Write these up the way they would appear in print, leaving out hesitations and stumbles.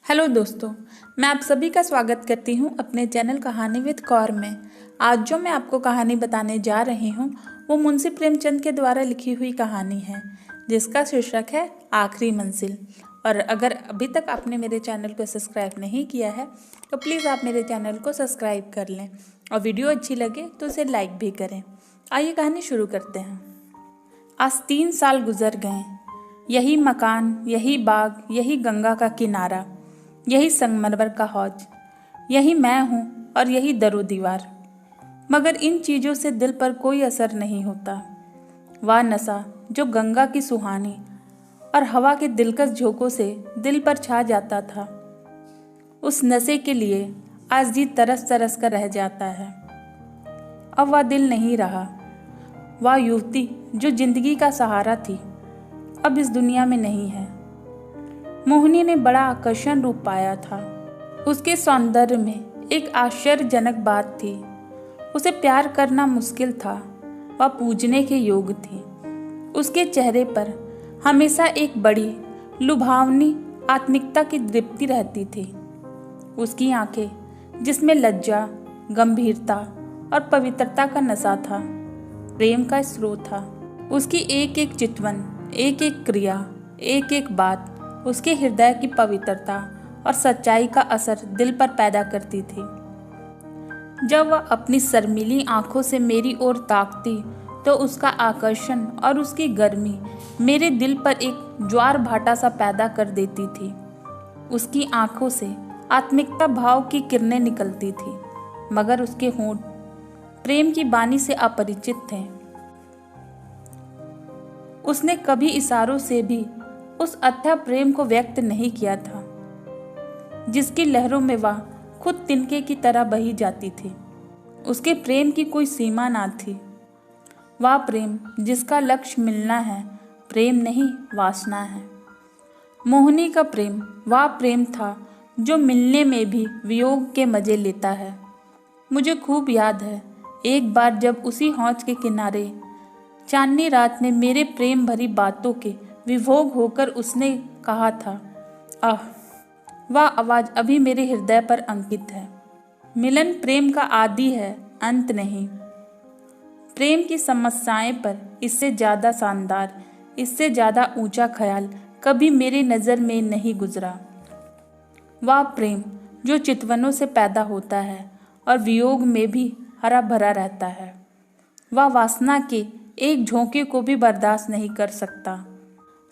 Hello दोस्तों, मैं आप सभी का स्वागत करती हूँ अपने चैनल कहानी विद कौर में। आज जो मैं आपको कहानी बताने जा रही हूँ वो मुंशी प्रेमचंद के द्वारा लिखी हुई कहानी है, जिसका शीर्षक है आखिरी मंजिल। और अगर अभी तक आपने मेरे चैनल को सब्सक्राइब नहीं किया है तो प्लीज़ आप मेरे चैनल को सब्सक्राइब कर लें और वीडियो अच्छी लगे तो उसे लाइक भी करें। आइए कहानी शुरू करते हैं। आज 3 साल गुजर गए। यही मकान, यही बाग, यही गंगा का किनारा, यही संगमरमर का हौज, यही मैं हूँ और यही दरो दीवार। मगर इन चीज़ों से दिल पर कोई असर नहीं होता। वह नशा जो गंगा की सुहानी और हवा के दिलकश झोंकों से दिल पर छा जाता था, उस नशे के लिए आज जी तरस तरस कर रह जाता है। अब वह दिल नहीं रहा। वह युवती जो जिंदगी का सहारा थी अब इस दुनिया में नहीं है। मोहिनी ने बड़ा आकर्षण रूप पाया था। उसके सौंदर्य में एक आश्चर्यजनक बात थी। उसे प्यार करना मुश्किल था। वह पूजने के योग्य थी। उसके चेहरे पर हमेशा एक बड़ी लुभावनी आत्मिकता की दीप्ति रहती थी। उसकी आंखें जिसमें लज्जा, गंभीरता और पवित्रता का नशा था, प्रेम का स्रोत था। उसकी एक एक चितवन, एक एक क्रिया, एक एक बात उसके हृदय की पवित्रता और सच्चाई का असर दिल पर पैदा करती थी। जब वह अपनी शर्मीली आंखों से मेरी ओर ताकती तो उसका आकर्षण और उसकी गर्मी मेरे दिल पर एक ज्वार भाटा सा पैदा कर देती थी। उसकी आंखों से आत्मिकता भाव की किरणें निकलती थी, मगर उसके होंठ प्रेम की बानी से अपरिचित थे। उसने कभी इशारों से भी उस अथाह प्रेम को व्यक्त नहीं किया था, जिसकी लहरों में वह खुद तिनके की तरह बही जाती थी। उसके प्रेम की कोई सीमा ना थी। वह प्रेम जिसका लक्ष्य मिलना है, प्रेम नहीं वासना है। मोहिनी का प्रेम वह प्रेम था जो मिलने में भी वियोग के मजे लेता है। मुझे खूब याद है, एक बार जब उसी हौज के किनारे चांदनी रात में मेरे प्रेम भरी बातों के विभोग होकर उसने कहा था, आह, वह आवाज़ अभी मेरे हृदय पर अंकित है। मिलन प्रेम का आदि है, अंत नहीं। प्रेम की समस्याएं पर इससे ज़्यादा शानदार, इससे ज़्यादा ऊंचा ख्याल कभी मेरी नज़र में नहीं गुजरा। वह प्रेम जो चितवनों से पैदा होता है और वियोग में भी हरा भरा रहता है। वह वासना के एक झोंके को भी बर्दाश्त नहीं कर सकता।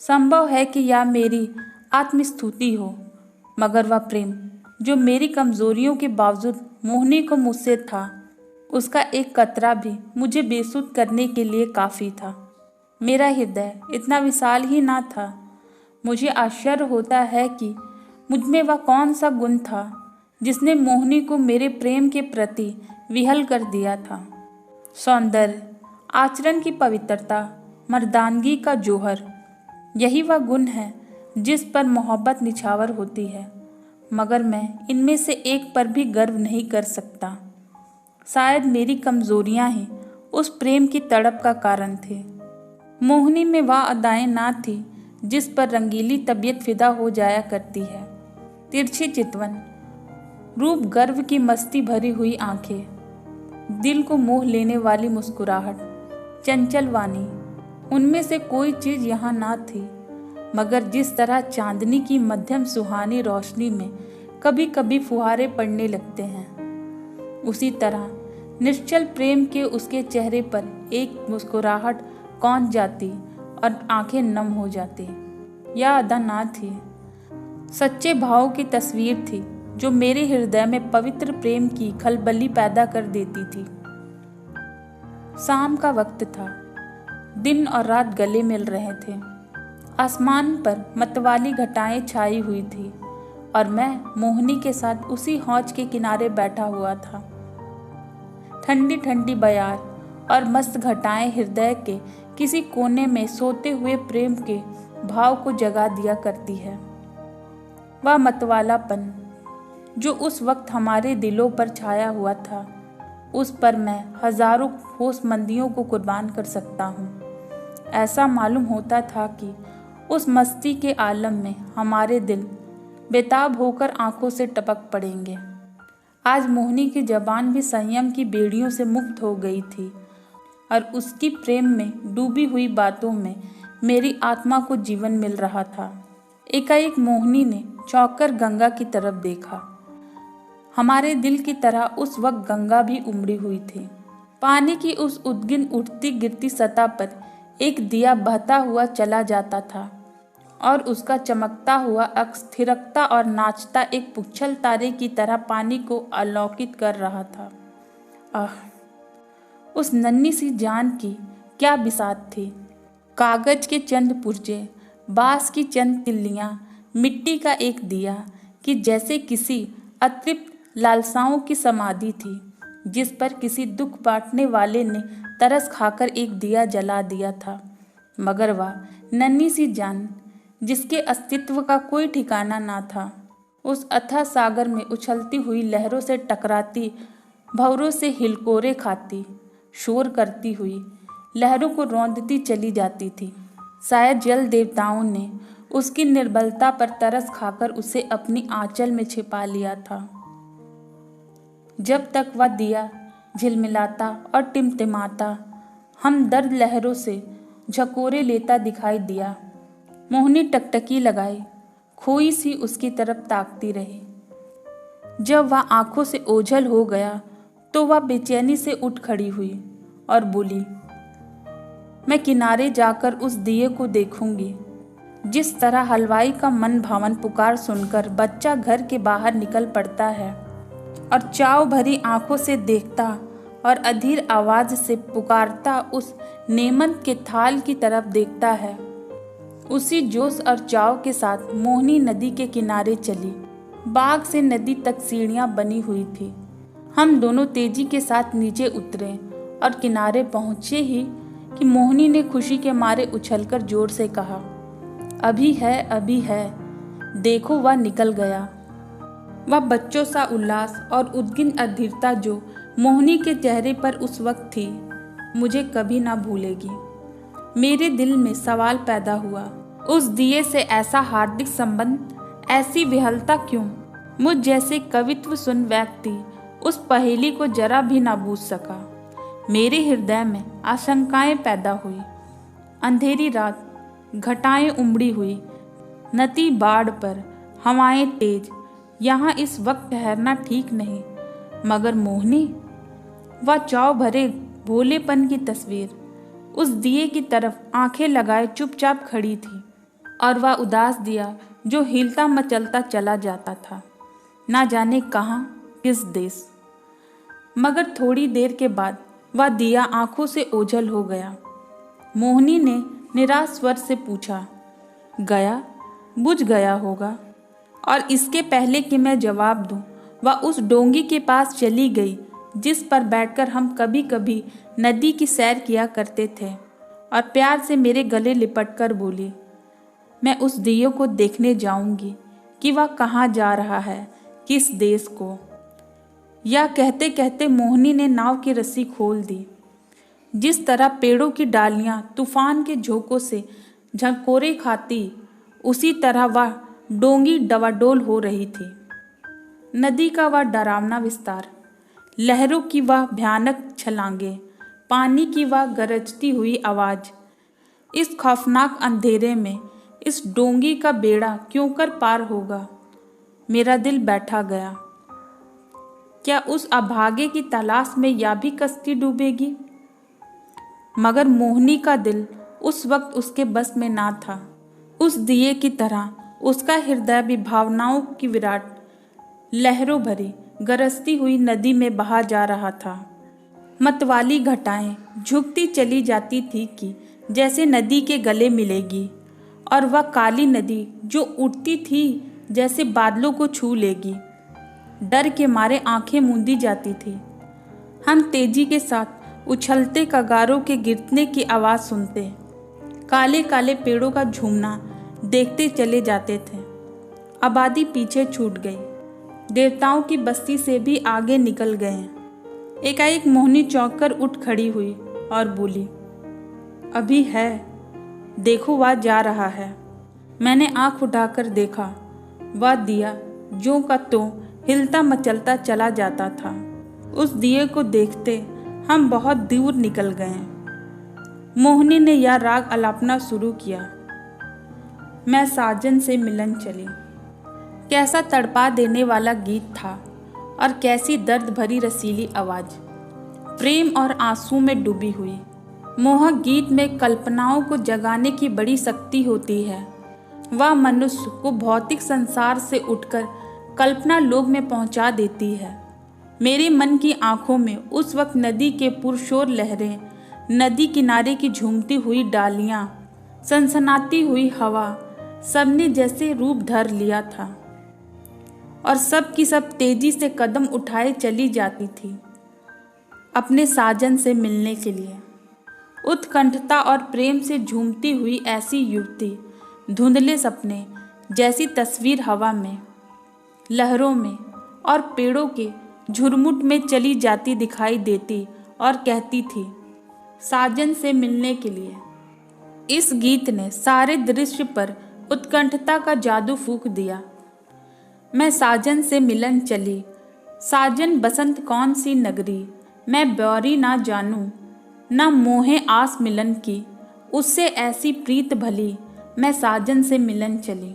संभव है कि यह मेरी आत्मस्तुति हो, मगर वह प्रेम जो मेरी कमजोरियों के बावजूद मोहिनी को मुझसे था, उसका एक कतरा भी मुझे बेसुध करने के लिए काफ़ी था। मेरा हृदय इतना विशाल ही ना था। मुझे आश्चर्य होता है कि मुझमें वह कौन सा गुण था जिसने मोहिनी को मेरे प्रेम के प्रति विहल कर दिया था। सौंदर्य, आचरण की पवित्रता, मर्दानगी का जौहर, यही वह गुण है जिस पर मोहब्बत निछावर होती है, मगर मैं इनमें से एक पर भी गर्व नहीं कर सकता। शायद मेरी कमजोरियां ही उस प्रेम की तड़प का कारण थे। मोहिनी में वह अदाएं ना थी जिस पर रंगीली तबीयत फिदा हो जाया करती है। तिरछी चितवन, रूप गर्व की मस्ती भरी हुई आंखें, दिल को मोह लेने वाली मुस्कुराहट, चंचल वाणी, उनमें से कोई चीज़ यहाँ ना थी। मगर जिस तरह चांदनी की मध्यम सुहानी रोशनी में कभी कभी फुहारे पड़ने लगते हैं, उसी तरह निश्चल प्रेम के उसके चेहरे पर एक मुस्कुराहट कौंध जाती और आंखें नम हो जाती। यह अदा ना थी, सच्चे भाव की तस्वीर थी जो मेरे हृदय में पवित्र प्रेम की खलबली पैदा कर देती थी। शाम का वक्त था। दिन और रात गले मिल रहे थे। आसमान पर मतवाली घटाएं छाई हुई थी और मैं मोहिनी के साथ उसी हौज के किनारे बैठा हुआ था। ठंडी ठंडी बयार और मस्त घटाएं हृदय के किसी कोने में सोते हुए प्रेम के भाव को जगा दिया करती है। वह मतवालापन जो उस वक्त हमारे दिलों पर छाया हुआ था, उस पर मैं हजारों होशमंदियों को कुर्बान कर सकता हूँ। ऐसा मालूम होता था कि उस मस्ती के आलम में हमारे दिल बेताब होकर आंखों से टपक पड़ेंगे। आज मोहिनी की जबान भी संयम की बेड़ियों से मुक्त हो गई थी और उसकी प्रेम में डूबी हुई बातों में मेरी आत्मा को जीवन मिल रहा था। एकाएक मोहिनी ने चौंक कर गंगा की तरफ देखा। हमारे दिल की तरह उस वक्त गंगा भी उमड़ी हुई थी। पानी की उस उद्गिन उठती गिरती सतह पर एक दिया बहता हुआ चला जाता था और उसका चमकता हुआ अक्स थिरकता और नाचता एक पुच्छल तारे की तरह पानी को अलौकित कर रहा था। आह, उस नन्ही सी जान की क्या बिसात थी। कागज के चंद पुर्जे, बांस की चंद तिल्लियां, मिट्टी का एक दिया कि जैसे किसी अतृप्त लालसाओं की समाधि थी जिस पर किसी दुख बांटने वाले ने तरस खाकर एक दिया जला दिया था। मगर वह नन्ही सी जान जिसके अस्तित्व का कोई ठिकाना ना था, उस अथाह सागर में उछलती हुई लहरों से टकराती, भंवरों से हिलकोरे खाती, शोर करती हुई लहरों को रौंदती चली जाती थी। शायद जल देवताओं ने उसकी निर्बलता पर तरस खाकर उसे अपनी आंचल में छिपा लिया था। जब तक वह दिया झिलमिलाता और टिमटिमाता हमदर्द लहरों से झकोरे लेता दिखाई दिया, मोहिनी टकटकी लगाई खोई सी उसकी तरफ ताकती रही। जब वह आंखों से ओझल हो गया तो वह बेचैनी से उठ खड़ी हुई और बोली, मैं किनारे जाकर उस दिए को देखूंगी। जिस तरह हलवाई का मन भावन पुकार सुनकर बच्चा घर के बाहर निकल पड़ता है और चाव भरी आंखों से देखता और अधीर आवाज से पुकारता उस नेमंत के थाल की तरफ देखता है, उसी जोश और चाव के साथ मोहिनी नदी के किनारे चली। बाग से नदी तक सीढ़ियां बनी हुई थी। हम दोनों तेजी के साथ नीचे उतरे और किनारे पहुंचे ही कि मोहिनी ने खुशी के मारे उछलकर जोर से कहा, अभी है, अभी है, देखो वह निकल गया। वह बच्चों सा उल्लास और उद्गिन अधीरता जो मोहिनी के चेहरे पर उस वक्त थी, मुझे कभी ना भूलेगी। मेरे दिल में सवाल पैदा हुआ, उस दिए से ऐसा हार्दिक संबंध, ऐसी विहलता क्यों? मुझ जैसे कवित्व सुन व्यक्ति उस पहेली को जरा भी ना बूझ सका। मेरे हृदय में आशंकाएं पैदा हुई। अंधेरी रात, घटाएं उमड़ी हुई, नदी बाढ़ पर, हवाएं तेज, यहाँ इस वक्त ठहरना ठीक नहीं। मगर मोहिनी, वह चाव भरे भोलेपन की तस्वीर, उस दिए की तरफ आंखें लगाए चुपचाप खड़ी थी और वह उदास दिया जो हिलता मचलता चला जाता था, ना जाने कहाँ, किस देश। मगर थोड़ी देर के बाद वह दिया आंखों से ओझल हो गया। मोहिनी ने निराश स्वर से पूछा, गया? बुझ गया होगा। और इसके पहले कि मैं जवाब दूं, वह उस डोंगी के पास चली गई जिस पर बैठकर हम कभी कभी नदी की सैर किया करते थे और प्यार से मेरे गले लिपटकर बोली, मैं उस दिए को देखने जाऊंगी कि वह कहाँ जा रहा है, किस देश को। यह कहते कहते मोहिनी ने नाव की रस्सी खोल दी। जिस तरह पेड़ों की डालियां तूफान के झोंकों से झकोरे खाती, उसी तरह वह डोंगी डवाडोल हो रही थी। नदी का वह डरावना विस्तार, लहरों की वह भयानक छलांगे, पानी की वह गरजती हुई आवाज, इस खौफनाक अंधेरे में इस डोंगी का बेड़ा क्यों कर पार होगा? मेरा दिल बैठा गया। क्या उस अभागे की तलाश में या भी कश्ती डूबेगी? मगर मोहिनी का दिल उस वक्त उसके बस में ना था। उस दिए की तरह उसका हृदय भी भावनाओं की विराट लहरों भरी गरजती हुई नदी में बहा जा रहा था। मतवाली घटाएं झुकती चली जाती थी कि जैसे नदी के गले मिलेगी, और वह काली नदी जो उठती थी जैसे बादलों को छू लेगी। डर के मारे आंखें मूंदी जाती थी। हम तेजी के साथ उछलते कगारों के गिरने की आवाज़ सुनते, काले काले पेड़ों का झूमना देखते चले जाते थे। आबादी पीछे छूट गई, देवताओं की बस्ती से भी आगे निकल गए हैं। एकाएक मोहिनी चौंक कर उठ खड़ी हुई और बोली, अभी है, देखो वह जा रहा है। मैंने आंख उठाकर देखा, वह दिया ज्यों का त्यों हिलता मचलता चला जाता था। उस दिए को देखते हम बहुत दूर निकल गए। मोहिनी ने यह राग अलापना शुरू किया। मैं साजन से मिलन चली। कैसा तड़पा देने वाला गीत था और कैसी दर्द भरी रसीली आवाज, प्रेम और आंसू में डूबी हुई। मोहक गीत में कल्पनाओं को जगाने की बड़ी शक्ति होती है। वह मनुष्य को भौतिक संसार से उठकर कल्पना लोक में पहुंचा देती है। मेरे मन की आंखों में उस वक्त नदी के पुरशोर लहरें, नदी किनारे की झूमती हुई डालियां, सनसनाती हुई हवा, सबने जैसे रूप धर लिया था और सब की सब तेजी से कदम उठाए चली जाती थी अपने साजन से मिलने के लिए। उत्कंठता और प्रेम से झूमती हुई ऐसी युवती धुंधले सपने जैसी तस्वीर हवा में, लहरों में और पेड़ों के झुरमुट में चली जाती दिखाई देती और कहती थी, साजन से मिलने के लिए। इस गीत ने सारे दृश्य पर उत्कंठता का जादू फूंक दिया। मैं साजन से मिलन चली, साजन बसंत कौन सी नगरी, मैं ब्योरी ना जानूं, ना मोहे आस मिलन की, उससे ऐसी प्रीत भली, मैं साजन से मिलन चली।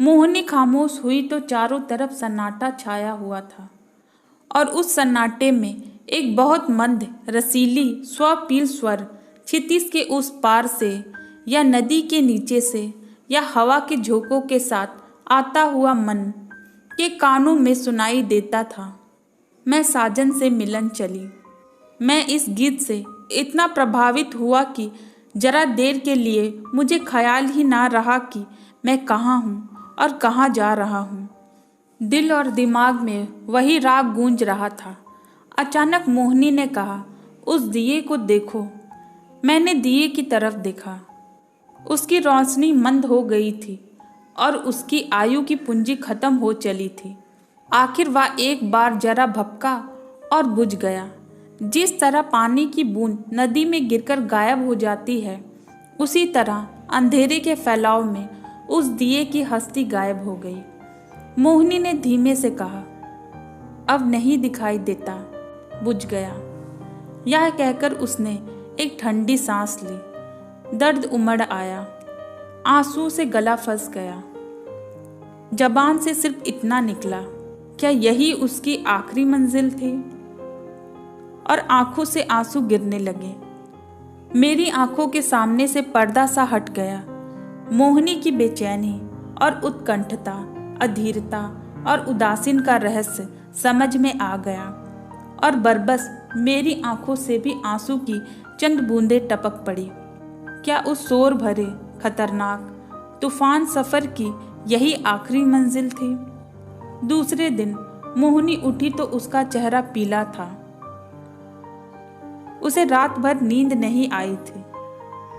मोहिनी खामोश हुई तो चारों तरफ सन्नाटा छाया हुआ था और उस सन्नाटे में एक बहुत मंद रसीली स्वपील स्वर क्षितिज के उस पार से या नदी के नीचे से या हवा के झोंकों के साथ आता हुआ मन के कानों में सुनाई देता था। मैं साजन से मिलन चली। मैं इस गीत से इतना प्रभावित हुआ कि जरा देर के लिए मुझे ख्याल ही ना रहा कि मैं कहाँ हूँ और कहाँ जा रहा हूँ। दिल और दिमाग में वही राग गूंज रहा था। अचानक मोहिनी ने कहा, उस दिए को देखो। मैंने दिए की तरफ देखा। उसकी रोशनी मंद हो गई थी और उसकी आयु की पूंजी खत्म हो चली थी। आखिर वह एक बार जरा भपका और बुझ गया। जिस तरह पानी की बूंद नदी में गिरकर गायब हो जाती है, उसी तरह अंधेरे के फैलाव में उस दिए की हस्ती गायब हो गई। मोहिनी ने धीमे से कहा, अब नहीं दिखाई देता, बुझ गया। यह कहकर उसने एक ठंडी सांस ली। दर्द उमड़ आया, आंसू से गला फंस गया। जबान से सिर्फ इतना निकला, क्या यही उसकी आखिरी मंजिल थी? और आंखों से आंसू गिरने लगे। मेरी आंखों के सामने से पर्दा सा हट गया। मोहिनी की बेचैनी और उत्कंठता, अधीरता और उदासीन का रहस्य समझ में आ गया और बरबस मेरी आंखों से भी आंसू की चंद बूंदें टपक पड़ी। क्या उस शोर भरे खतरनाक तूफान सफर की यही आखिरी मंजिल थी? दूसरे दिन मोहिनी उठी तो उसका चेहरा पीला था। उसे रात भर नींद नहीं आई थी।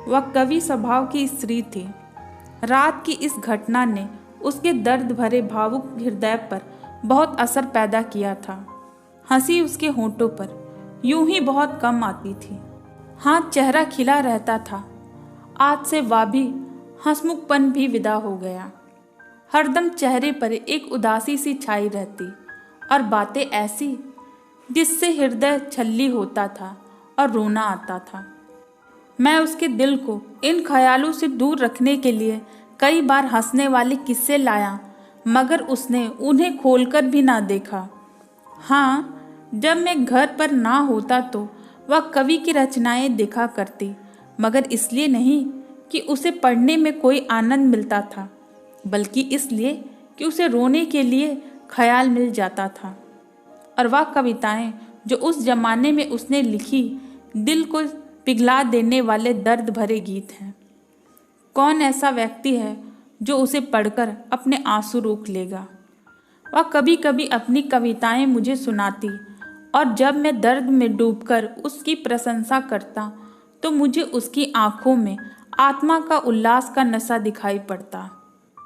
वह कवि स्वभाव की स्त्री थी। रात की इस घटना ने उसके दर्द भरे भावुक हृदय पर बहुत असर पैदा किया था। हंसी उसके होंठों पर यूं ही बहुत कम आती थी। हाँ, चेहरा खिला रहता था। आज से वह भी हंसमुखपन भी विदा हो गया। हरदम चेहरे पर एक उदासी सी छाई रहती और बातें ऐसी जिससे हृदय छल्ली होता था और रोना आता था। मैं उसके दिल को इन ख्यालों से दूर रखने के लिए कई बार हंसने वाले किस्से लाया, मगर उसने उन्हें खोलकर भी ना देखा। हाँ, जब मैं घर पर ना होता तो वह कवि की रचनाएं देखा करती, मगर इसलिए नहीं कि उसे पढ़ने में कोई आनंद मिलता था, बल्कि इसलिए कि उसे रोने के लिए ख्याल मिल जाता था। और वह कविताएं जो उस जमाने में उसने लिखी, दिल को पिघला देने वाले दर्द भरे गीत हैं। कौन ऐसा व्यक्ति है जो उसे पढ़कर अपने आंसू रोक लेगा? वह कभी कभी अपनी कविताएं मुझे सुनाती और जब मैं दर्द में डूबकर उसकी प्रशंसा करता तो मुझे उसकी आंखों में आत्मा का उल्लास का नशा दिखाई पड़ता।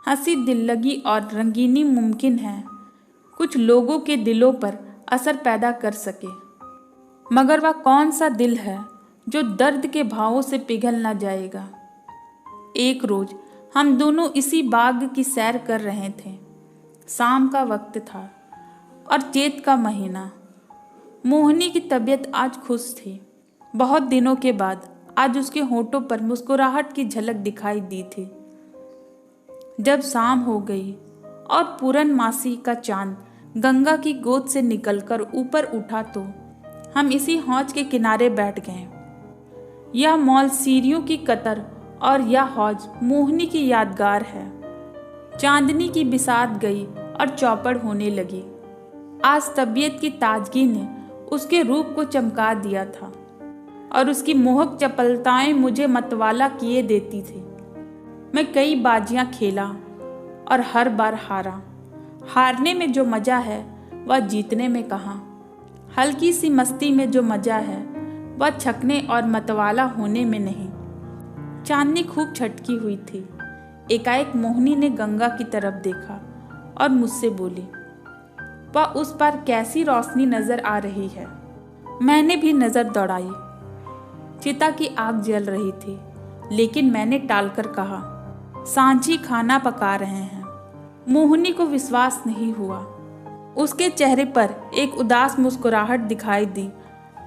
हंसी, दिल्लगी और रंगीनी मुमकिन है कुछ लोगों के दिलों पर असर पैदा कर सके, मगर वह कौन सा दिल है जो दर्द के भावों से पिघल ना जाएगा। एक रोज हम दोनों इसी बाग की सैर कर रहे थे। शाम का वक्त था और चैत का महीना। मोहिनी की तबीयत आज खुश थी। बहुत दिनों के बाद आज उसके होठों पर मुस्कुराहट की झलक दिखाई दी थी। जब शाम हो गई और पूरनमासी का चांद गंगा की गोद से निकलकर ऊपर उठा तो हम इसी हौज के किनारे बैठ गए। यह मॉल सीढ़ियों की कतर और यह हौज मोहिनी की यादगार है। चांदनी की बिसात गई और चौपड़ होने लगी। आज तबीयत की ताजगी ने उसके रूप को चमका दिया था और उसकी मोहक चपलताएं मुझे मतवाला किए देती थी। मैं कई बाजियां खेला और हर बार हारा। हारने में जो मज़ा है वह जीतने में कहाँ। हल्की सी मस्ती में जो मज़ा है वह छकने और मतवाला होने में नहीं। चांदनी खूब छटकी हुई थी। एकाएक मोहिनी ने गंगा की तरफ देखा और मुझसे बोली, वह उस पर कैसी रोशनी नजर आ रही है। मैंने भी नजर दौड़ाई। चिता की आग जल रही थी, लेकिन मैंने टालकर कहा, सांझी खाना पका रहे हैं। मोहिनी को विश्वास नहीं हुआ। उसके चेहरे पर एक उदास मुस्कुराहट दिखाई दी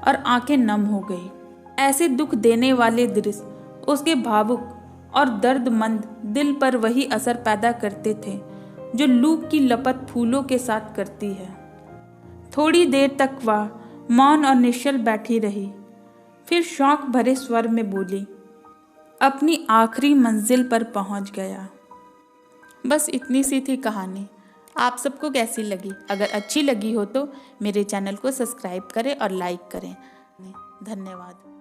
और आंखें नम हो गई। ऐसे दुख देने वाले दृश्य उसके भावुक और दर्दमंद दिल पर वही असर पैदा करते थे जो लूक की लपत फूलों के साथ करती है। थोड़ी देर तक वह मौन और निश्चल बैठी रही, फिर शौक भरे स्वर में बोली, अपनी आखिरी मंजिल पर पहुंच गया। बस इतनी सी थी कहानी। आप सबको कैसी लगी? अगर अच्छी लगी हो तो मेरे चैनल को सब्सक्राइब करें और लाइक करें। धन्यवाद।